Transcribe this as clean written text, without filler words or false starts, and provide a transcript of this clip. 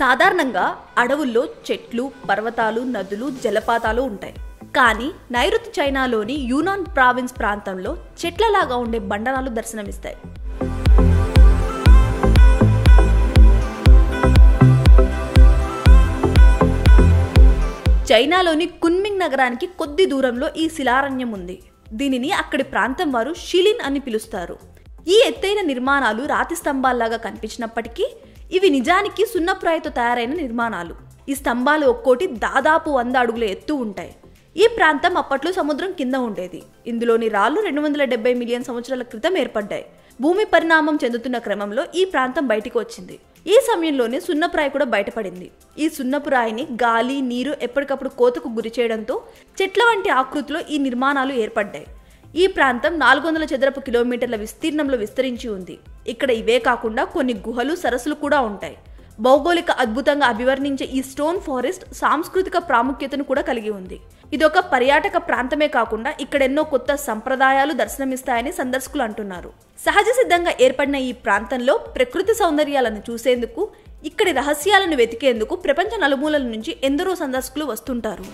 సాధారణంగా అడవుల్లో చెట్లు, పర్వతాలు, నదులు, జలపాతాలు ఉంటాయి. కానీ నైరుతి చైనాలోని యూనాన్ ప్రావిన్స్ ప్రాంతంలో చెట్లలాగా ఉండే బండరాలు దర్శనమిస్తాయి. చైనాలోని కున్మింగ్ నగరానికి కొద్ది దూరంలో ఈ శిలారణ్యం ఉంది. దీనిని అక్కడి ప్రాంతం వారు షిలిన్ అని పిలుస్తారు. ఈ ఎత్తైన నిర్మాణాలు రాతి స్తంభాల్లాగా కనిపించినప్పటికీ ఇవి నిజానికి సున్నప్రాయతో తయారైన నిర్మాణాలు. ఈ స్తంభాలు ఒక్కోటి దాదాపు 100 అడుగుల ఎత్తు ఉంటాయి. ఈ ప్రాంతం అప్పట్లో సముద్రం కింద ఉండేది. ఇందులోని రాళ్లు 270 మిలియన్ సంవత్సరాల క్రితం ఏర్పడ్డాయి. భూమి పరిణామం చెందుతున్న క్రమంలో ఈ ప్రాంతం బయటికి వచ్చింది. ఈ సమయంలోనే సున్నప్రాయి కూడా బయటపడింది. ఈ సున్నపురాయిని గాలి, నీరు ఎప్పటికప్పుడు కోతకు గురి చేయడంతో చెట్ల వంటి ఆకృతిలో ఈ నిర్మాణాలు ఏర్పడ్డాయి. ఈ ప్రాంతం 400 చదరపు కిలోమీటర్ల విస్తీర్ణంలో విస్తరించి ఉంది. ఇక్కడ ఇవే కాకుండా కొన్ని గుహలు, సరస్సులు కూడా ఉంటాయి. భౌగోళిక అద్భుతంగా అభివర్ణించే ఈ స్టోన్ ఫారెస్ట్ సాంస్కృతిక ప్రాముఖ్యతను కూడా కలిగి ఉంది. ఇదొక పర్యాటక ప్రాంతమే కాకుండా ఇక్కడెన్నో కొత్త సంప్రదాయాలు దర్శనమిస్తాయని సందర్శకులు అంటున్నారు. సహజ సిద్ధంగా ఏర్పడిన ఈ ప్రాంతంలో ప్రకృతి సౌందర్యాలను చూసేందుకు, ఇక్కడి రహస్యాలను వెతికేందుకు ప్రపంచ నలుమూలల నుంచి ఎందరో సందర్శకులు వస్తుంటారు.